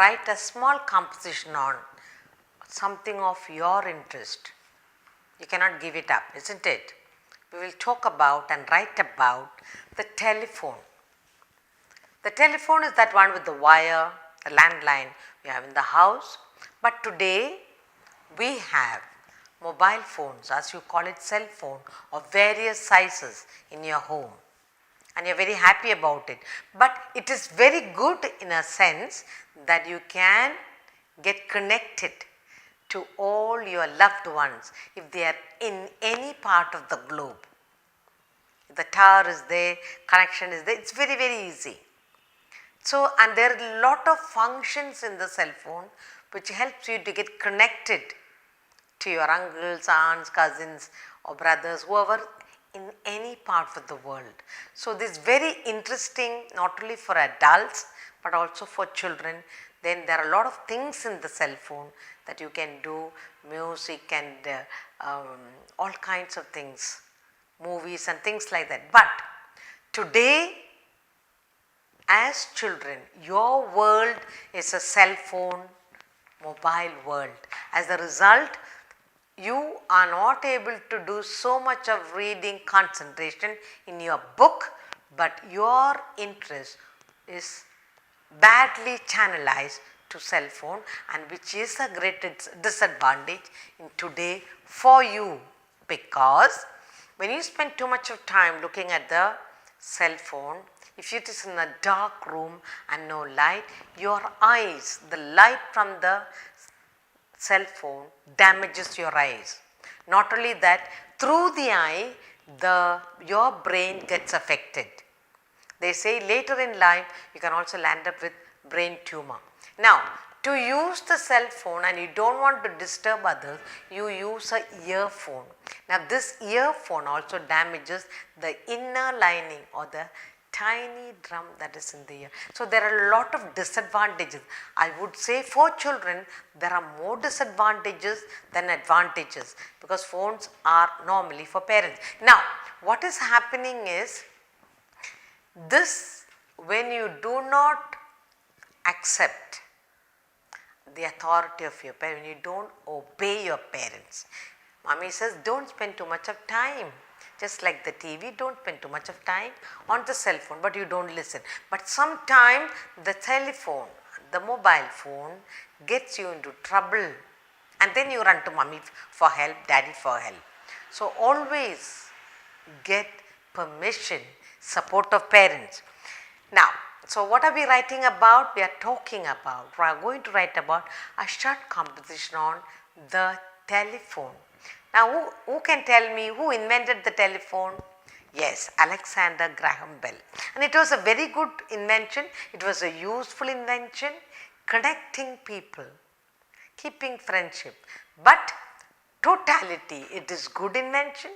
write a small composition on something of your interest. You cannot give it up, isn't it? We will talk about and write about the telephone. The telephone is that one with the wire, the landline we have in the house. But today we have mobile phones, as you call it, cell phone, of various sizes in your home. And you are very happy about it. But it is very good in a sense that you can get connected to all your loved ones if they are in any part of the globe. If the tower is there, connection is there, it's very, very easy. So, and there are a lot of functions in the cell phone which helps you to get connected to your uncles, aunts, cousins or brothers, whoever in any part of the world. So, this is very interesting not only for adults but also for children. Then there are a lot of things in the cell phone that you can do, music and all kinds of things, movies and things like that. But today as children, your world is a cell phone, mobile world. As a result, you are not able to do so much of reading concentration in your book, but your interest is badly channelized to cell phone, and which is a great disadvantage in today for you, because when you spend too much of time looking at the cell phone, if it is in a dark room and no light, your eyes, the light from the cell phone damages your eyes. Not only that, through the eye, your brain gets affected. They say later in life you can also land up with brain tumor. Now, to use the cell phone and you don't want to disturb others, you use a earphone. Now, this earphone also damages the inner lining or the tiny drum that is in the ear. So, there are a lot of disadvantages. I would say for children there are more disadvantages than advantages, because phones are normally for parents. Now, what is happening is this: when you do not accept the authority of your parents, when you don't obey your parents, mommy says don't spend too much of time. Just like the TV, don't spend too much of time on the cell phone, but you don't listen. But sometimes the telephone, the mobile phone gets you into trouble, and then you run to mommy for help, daddy for help. So, always get permission, support of parents. Now, so what are we writing about? We are talking about, we are going to write about a short composition on the telephone. Now, who can tell me who invented the telephone? Yes, Alexander Graham Bell. And it was a very good invention. It was a useful invention, connecting people, keeping friendship. But totality, it is good invention.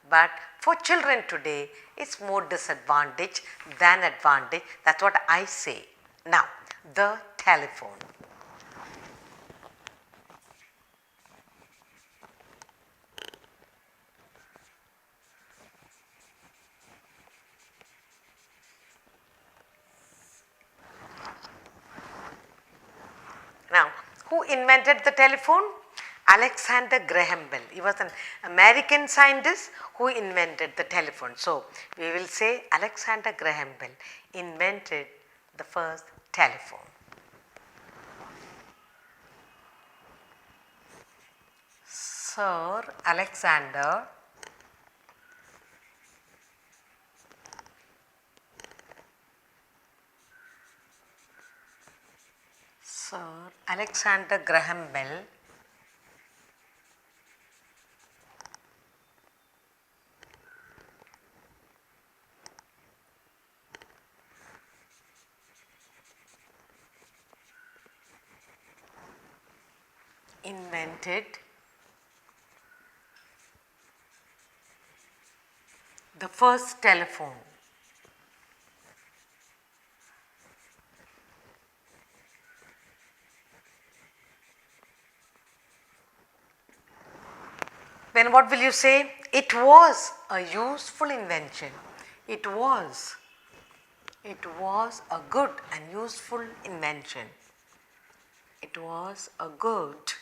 But for children today, it's more disadvantage than advantage. That's what I say. Now, the telephone. Now, who invented the telephone? Alexander Graham Bell. He was an American scientist who invented the telephone. So, we will say Alexander Graham Bell invented the first telephone. Sir Alexander Graham Bell invented the first telephone. Then what will you say? It was a useful invention. It was a good and useful invention. It was a good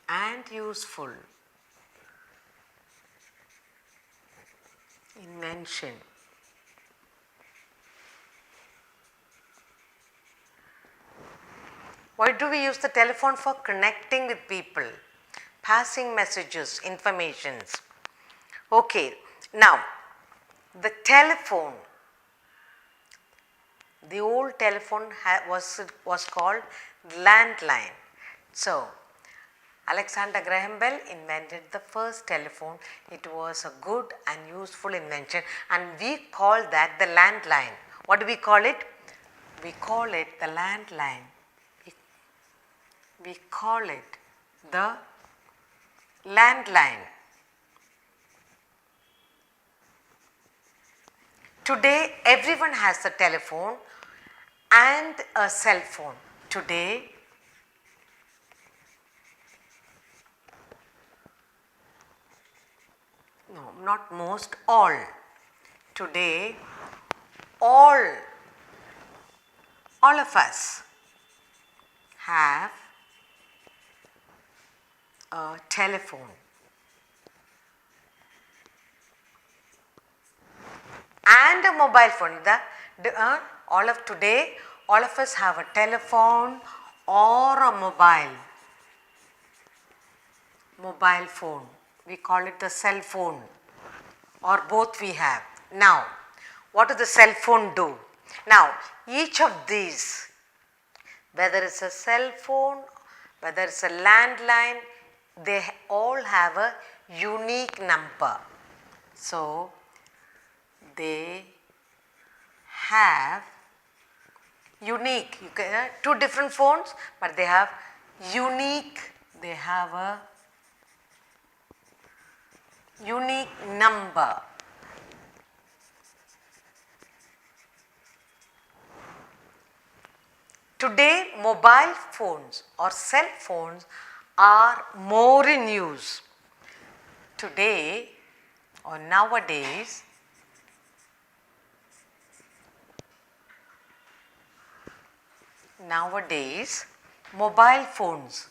and useful invention. Why do we use the telephone? For connecting with people, passing messages, informations. Okay, now the telephone, the old telephone was called landline. So Alexander Graham Bell invented the first telephone. It was a good and useful invention, and we call that the landline. What do we call it? We call it the landline. We call it the landline. Today everyone has a telephone and a cell phone. Today no, not most, all. Today all of us have a telephone and a mobile phone. All of today, all of us have a telephone or a mobile phone. We call it the cell phone, or both we have. Now, what does the cell phone do? Now, each of these, whether it's a cell phone, whether it's a landline, they all have a unique number. So, they have unique, two different phones, but they have unique, they have a unique number. Today mobile phones or cell phones are more in use. Today or nowadays, mobile phones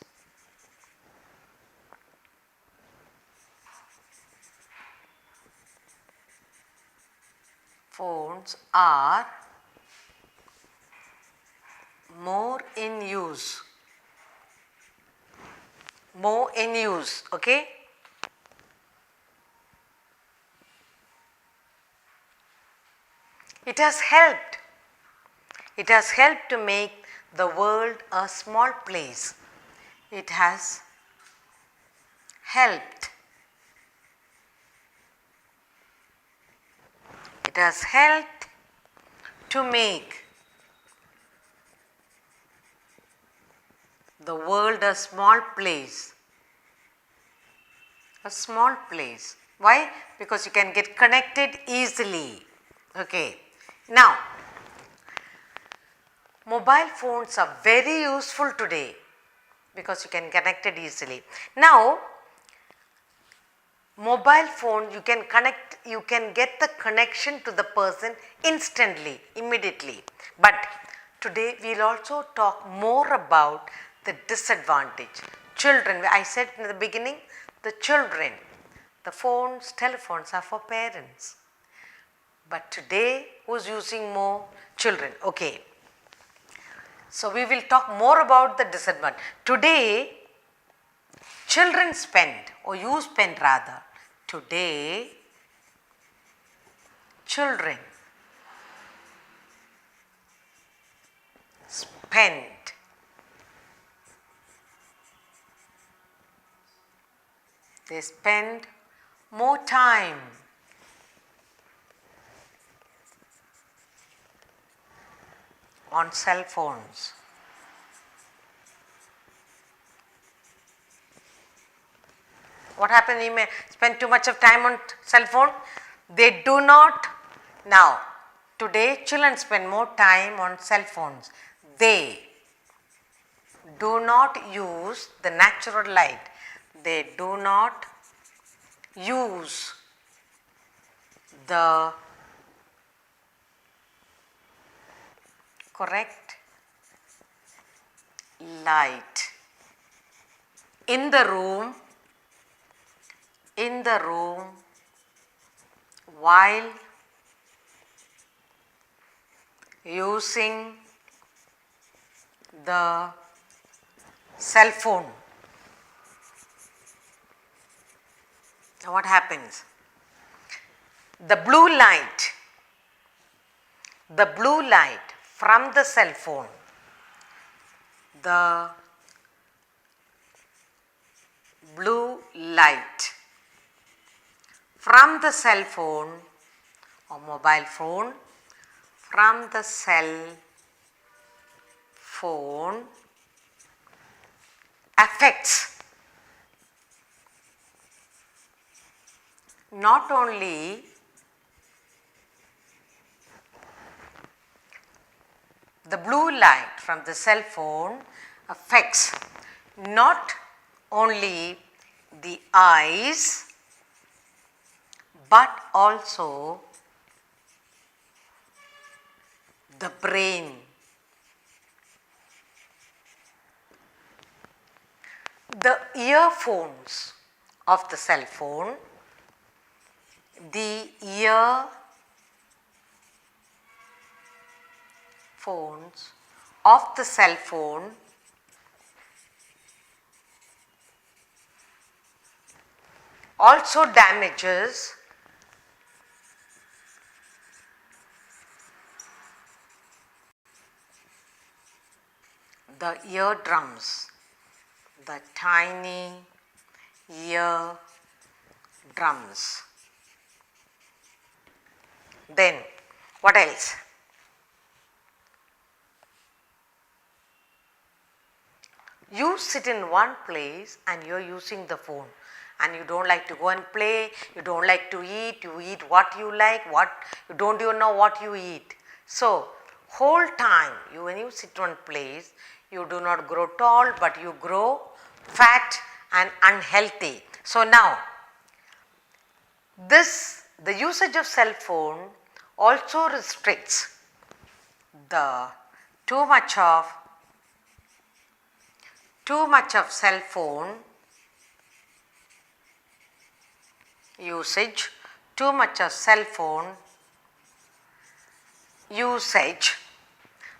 are more in use. Okay? It has helped. It has helped to make the world a small place. It has helped. It has helped to make the world a small place. A small place. Why? Because you can get connected easily. Okay. Now, mobile phones are very useful today because you can connect it easily. Now, mobile phone, you can get the connection to the person instantly, immediately. But today we will also talk more about the disadvantage. Children, I said in the beginning, the children, the telephones are for parents. But today, who's using more? Children. Okay. So we will talk more about the disadvantage. Today, children spend, or you spend rather, today, children spend more time on cell phones. What happens? You may spend too much of time on cell phone. They do not. Now, today children spend more time on cell phones. They do not use the natural light. They do not use the correct light in the room while using the cell phone. Now what happens? The blue light from the cell phone, the blue light from the cell phone or mobile phone, from the cell phone affects not only the blue light from the cell phone affects not only the eyes but also the brain. The earphones of the cell phone, the earphones of the cell phone also damages the eardrums, the tiny ear drums. Then what else? You sit in one place and you are using the phone and you don't like to go and play, you don't like to eat, you eat what you like, what you don't even know what you eat. So whole time when you sit one place, you do not grow tall but you grow fat and unhealthy. So now the usage of cell phone also restricts the too much of cell phone usage, too much of cell phone usage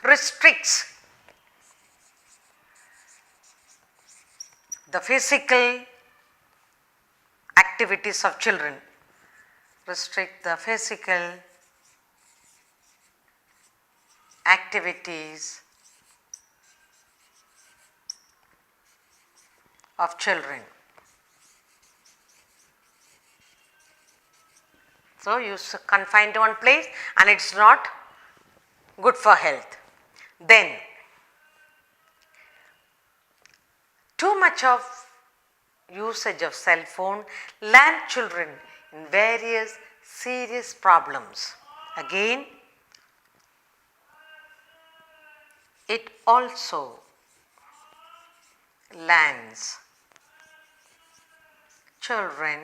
restricts the physical activities of children, restrict the physical activities of children. So you confined to one place and it is not good for health. Then too much of usage of cell phone land children in various serious problems. Again, it also lands children,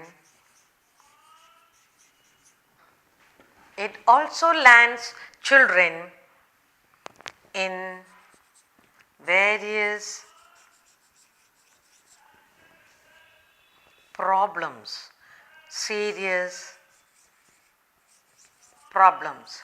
in various problems, serious problems.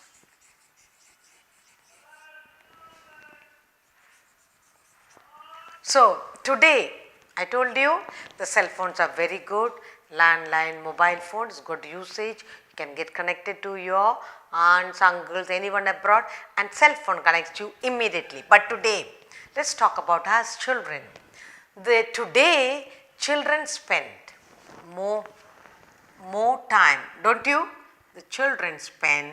So today I told you the cell phones are very good, landline, mobile phones, good usage, you can get connected to your aunts, uncles, anyone abroad and cell phone connects you immediately. But today let us talk about us children. Today children spend more time, don't you? The children spend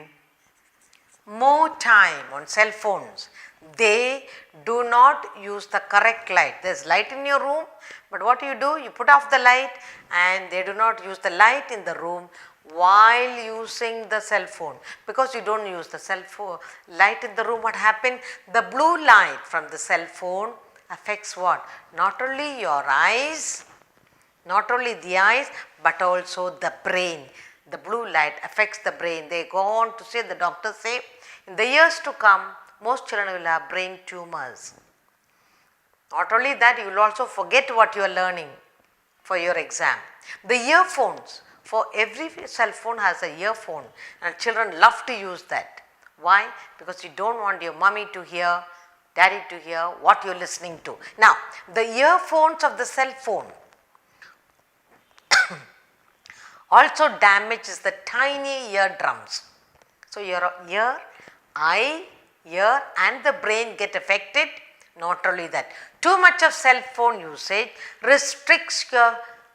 more time on cell phones. They do not use the correct light. There is light in your room, but what you do? You put off the light and they do not use the light in the room while using the cell phone. Because you do not use the cell phone light in the room, what happens? The blue light from the cell phone affects what? Not only your eyes, not only the eyes, but also the brain. The blue light affects the brain. They go on to say, the doctors say, in the years to come, most children will have brain tumors. Not only that, you will also forget what you are learning for your exam. The earphones, for every cell phone has a earphone and children love to use that. Why? Because you don't want your mommy to hear, daddy to hear what you are listening to. Now, the earphones of the cell phone also damages the tiny eardrums. So, your ear, eye, ear and the brain get affected. Not only that, too much of cell phone usage restricts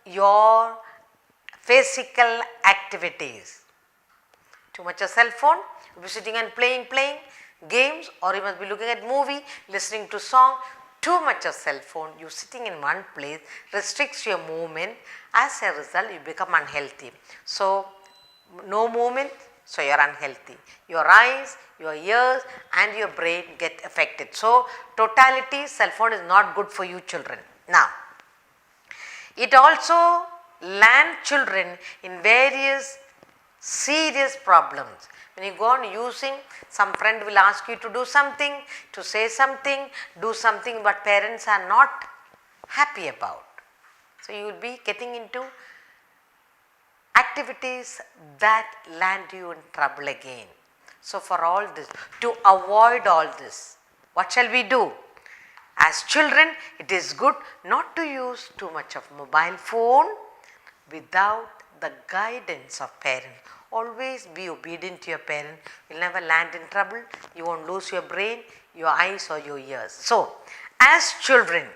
your physical activities. Too much of cell phone, you will be sitting and playing games, or you must be looking at movie, listening to song. Too much of cell phone, you sitting in one place restricts your movement. As a result, you become unhealthy. So, no movement, so you are unhealthy. Your eyes, your ears and your brain get affected. So, totality cell phone is not good for you children. Now, it also land children in various serious problems. When you go on using, some friend will ask you to do something, to say something, do something but parents are not happy about. So, you will be getting into activities that land you in trouble again. So, for all this, to avoid all this, what shall we do? As children, it is good not to use too much of mobile phone without the guidance of parents. Always be obedient to your parent, you will never land in trouble, you won't lose your brain, your eyes or your ears. So, as children,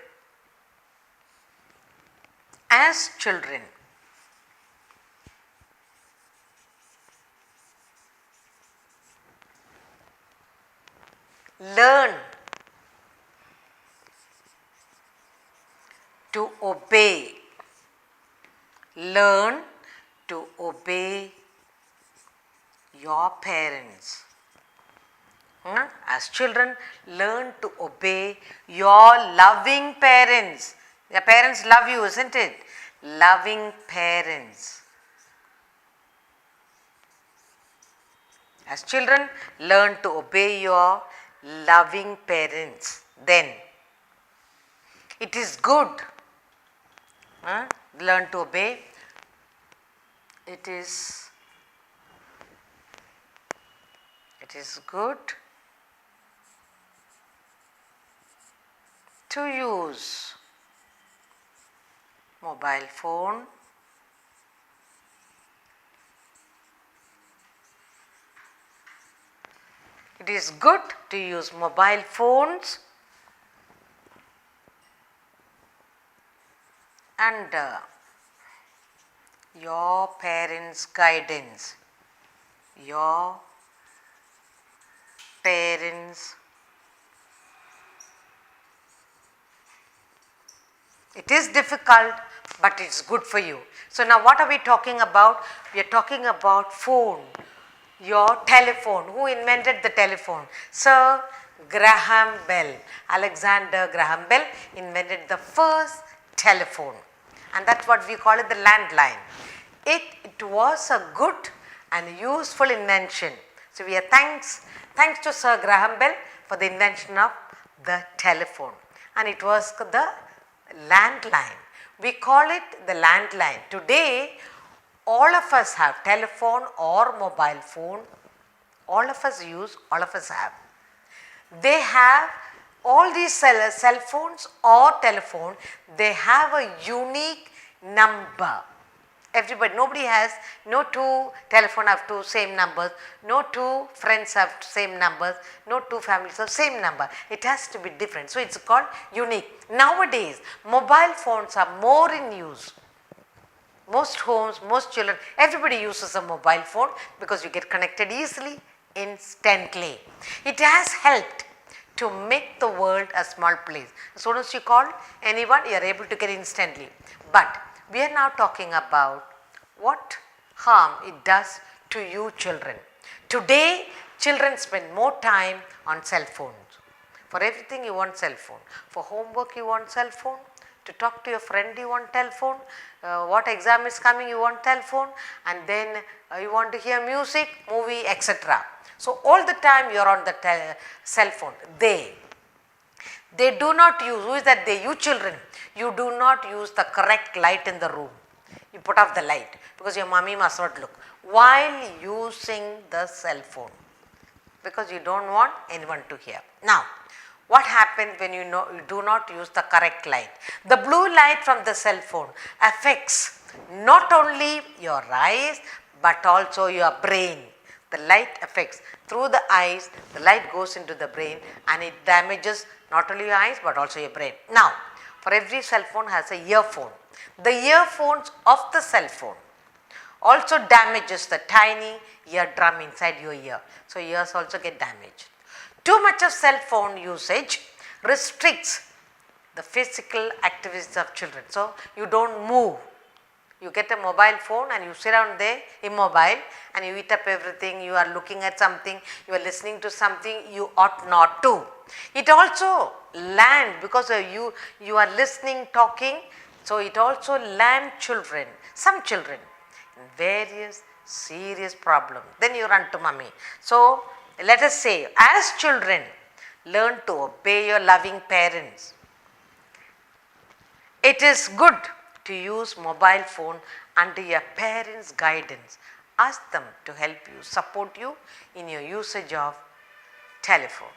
learn to obey, learn to obey your parents. As children, learn to obey your loving parents. Your parents love you, isn't it? Loving parents. As children, learn to obey your loving parents. Then, it is good. Learn to obey. It is good to use mobile phone it is good to use mobile phones under your parents' guidance, your parents. It is difficult, but it is good for you. So, now what are we talking about? We are talking about phone, your telephone. Who invented the telephone? Sir Graham Bell. Alexander Graham Bell invented the first telephone, and that is what we call it, the landline. It was a good and useful invention. So, we are thanks to Sir Graham Bell for the invention of the telephone, and it was the landline. We call it the landline. Today, all of us have telephone or mobile phone. All of us use, all of us have. They have all these cell phones or telephone, they have a unique number. Everybody, nobody has, no two telephone have two same numbers, no two friends have same numbers, no two families have same number. It has to be different. So, it is called unique. Nowadays, mobile phones are more in use. Most homes, most children, everybody uses a mobile phone because you get connected easily, instantly. It has helped to make the world a small place. As soon as you call anyone, you are able to get instantly. But we are now talking about what harm it does to you children. Today, children spend more time on cell phones. For everything you want cell phone. For homework you want cell phone. To talk to your friend you want telephone. What exam is coming you want telephone. And then you want to hear music, movie, etc. So, all the time you are on the cell phone. They do not use, who is that they? You children, you do not use the correct light in the room. You put off the light because your mommy must not look while using the cell phone, because you don't want anyone to hear. Now, what happens when you do not use the correct light? The blue light from the cell phone affects not only your eyes but also your brain. The light affects through the eyes, the light goes into the brain and it damages not only your eyes but also your brain. Now, for every cell phone has a earphone. The earphones of the cell phone also damages the tiny eardrum inside your ear. So, ears also get damaged. Too much of cell phone usage restricts the physical activities of children. So, you don't move. You get a mobile phone and you sit down there immobile and you eat up everything, you are looking at something, you are listening to something you ought not to. It also lands because you are listening, talking, so it also lands children, some children in various serious problems. Then you run to mommy. So, let us say as children learn to obey your loving parents. It is good to use mobile phone under your parents' guidance. Ask them to help you, support you in your usage of telephone.